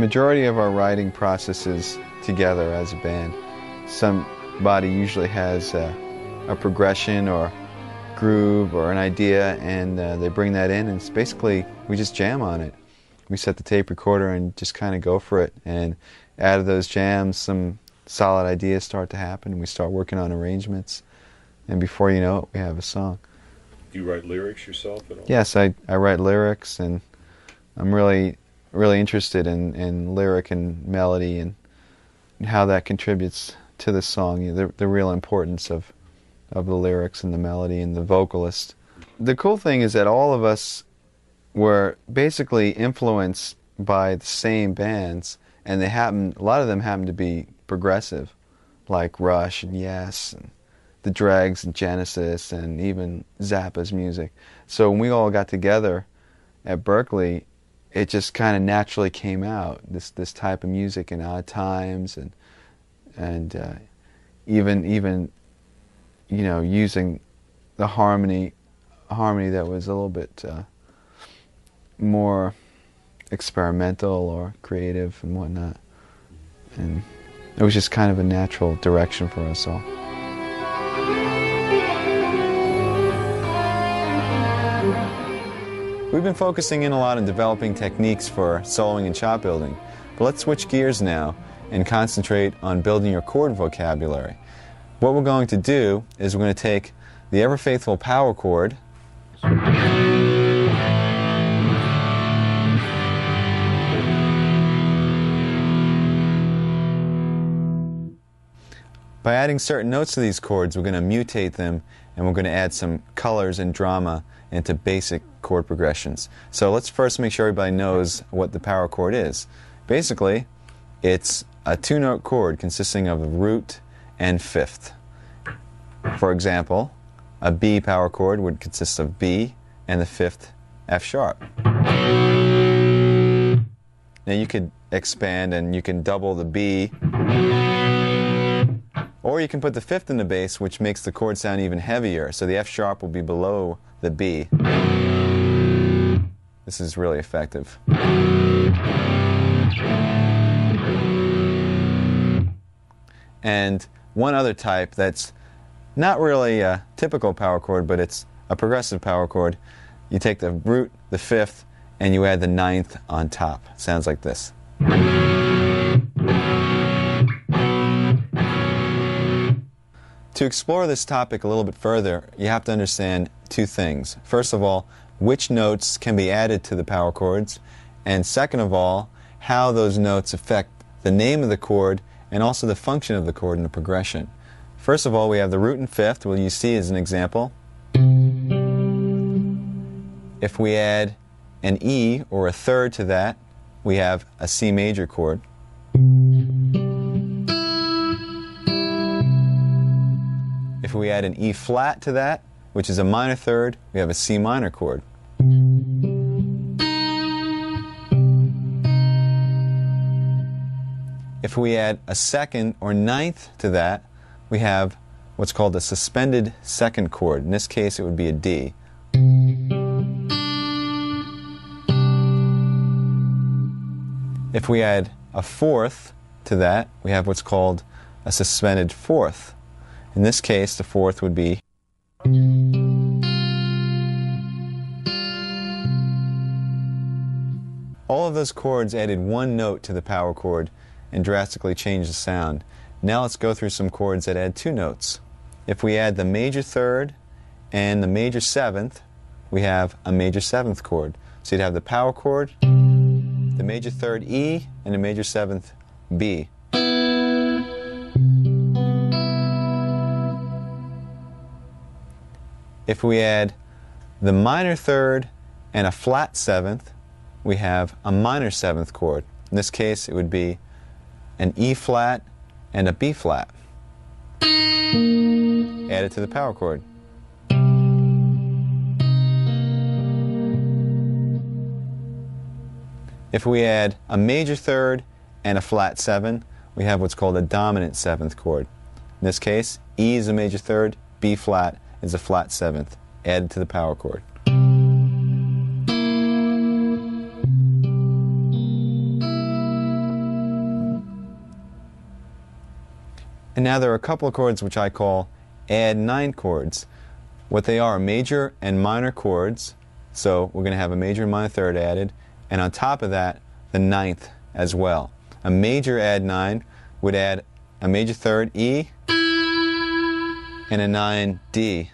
majority of our writing process is together as a band. Somebody usually has a progression or groove or an idea, and they bring that in, and it's basically we just jam on it. We set the tape recorder and just kind of go for it, and out of those jams some solid ideas start to happen, and we start working on arrangements, and before you know it we have a song. Do you write lyrics yourself at all? Yes, I write lyrics, and I'm really interested in lyric and melody and how that contributes to the song, the real importance of the lyrics and the melody and the vocalist. The cool thing is that all of us were basically influenced by the same bands, and a lot of them happen to be progressive, like Rush and Yes and the Dregs and Genesis and even Zappa's music. So when we all got together at Berkeley, it just kind of naturally came out, this type of music in Odd Times, and even you know, using the harmony that was a little bit more experimental or creative and whatnot. And it was just kind of a natural direction for us all. We've been focusing in a lot on developing techniques for soloing and chop building, but let's switch gears now and concentrate on building your chord vocabulary. What we're going to do is we're going to take the ever-faithful power chord, by adding certain notes to these chords, we're going to mutate them, and we're going to add some colors and drama into basic chord progressions. So let's first make sure everybody knows what the power chord is. Basically, it's a two-note chord consisting of a root and fifth. For example, a B power chord would consist of B and the fifth F sharp. Now you could expand and you can double the B, or you can put the fifth in the bass, which makes the chord sound even heavier, so the F sharp will be below the B. This is really effective. And one other type that's not really a typical power chord, but it's a progressive power chord. You take the root, the fifth, and you add the ninth on top. It sounds like this. To explore this topic a little bit further, you have to understand two things. First of all, which notes can be added to the power chords, and second of all, how those notes affect the name of the chord and also the function of the chord in the progression. First of all, we have the root and fifth, what you see as an example. If we add an E or a third to that, we have a C major chord. If we add an E flat to that, which is a minor third, we have a C minor chord. If we add a second or ninth to that, we have what's called a suspended second chord. In this case, it would be a D. If we add a fourth to that, we have what's called a suspended fourth. In this case, the fourth would be. All of those chords added one note to the power chord and drastically changed the sound. Now let's go through some chords that add two notes. If we add the major third and the major seventh, we have a major seventh chord. So you'd have the power chord, the major third E, and the major seventh B. If we add the minor third and a flat seventh, we have a minor seventh chord. In this case, it would be an E flat and a B flat. Added to the power chord. If we add a major third and a flat seven, we have what's called a dominant seventh chord. In this case, E is a major third, B flat is a flat seventh, added to the power chord. And now there are a couple of chords which I call add 9 chords. What they are major and minor chords. So we're going to have a major and minor third added, and on top of that, the ninth as well. A major add 9 would add a major third E and a 9 D.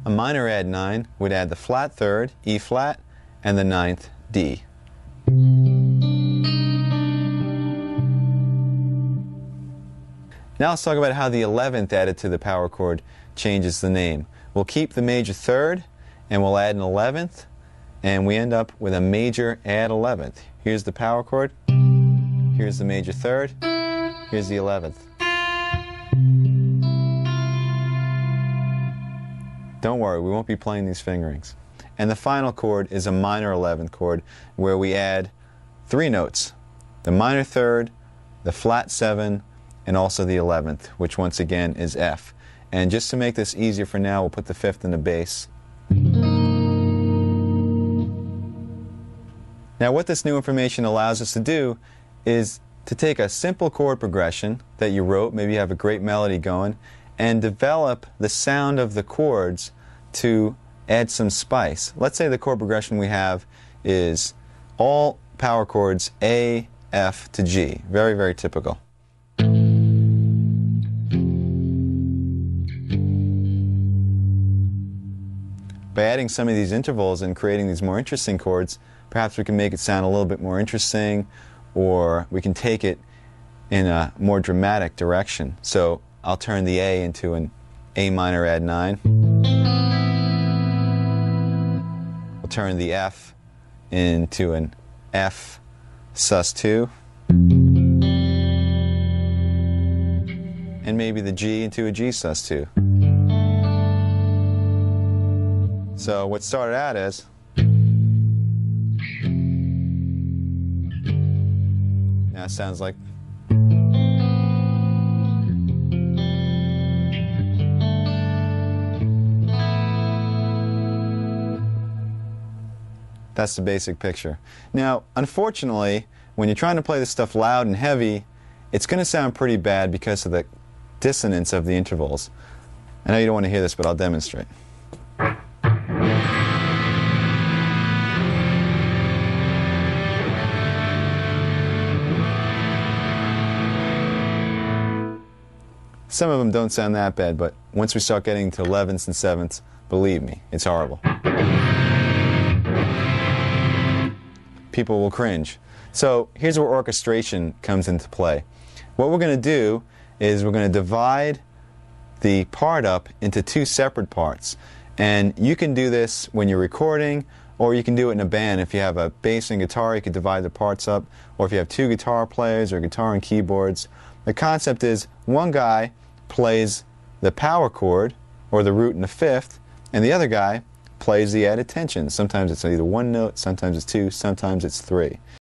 A minor add 9 would add the flat third, E flat, and the ninth, D. Now let's talk about how the 11th added to the power chord changes the name. We'll keep the major third, and we'll add an 11th, and we end up with a major add 11th. Here's the power chord, here's the major third, here's the 11th. Don't worry, we won't be playing these fingerings. And the final chord is a minor 11th chord where we add 3 notes. The minor third, the flat 7, and also the 11th, which once again is F. And just to make this easier for now, we'll put the 5th in the bass. Now what this new information allows us to do is to take a simple chord progression that you wrote, maybe you have a great melody going, and develop the sound of the chords to add some spice. Let's say the chord progression we have is all power chords A, F to G. Very, very typical. By adding some of these intervals and creating these more interesting chords, perhaps we can make it sound a little bit more interesting, or we can take it in a more dramatic direction. So I'll turn the A into an A minor add 9. We'll turn the F into an F sus 2. And maybe the G into a G sus 2. So what started out as now it sounds like that's the basic picture. Now, unfortunately, when you're trying to play this stuff loud and heavy, it's going to sound pretty bad because of the dissonance of the intervals. I know you don't want to hear this, but I'll demonstrate. Some of them don't sound that bad, but once we start getting to 11ths and 7ths, believe me, it's horrible. People will cringe. So here's where orchestration comes into play. What we're going to do is we're going to divide the part up into 2 separate parts. And you can do this when you're recording, or you can do it in a band. If you have a bass and guitar, you can divide the parts up. Or if you have 2 guitar players or guitar and keyboards. The concept is one guy plays the power chord, or the root and the 5th, and the other guy plays the added tension. Sometimes it's either 1 note, sometimes it's 2, sometimes it's 3.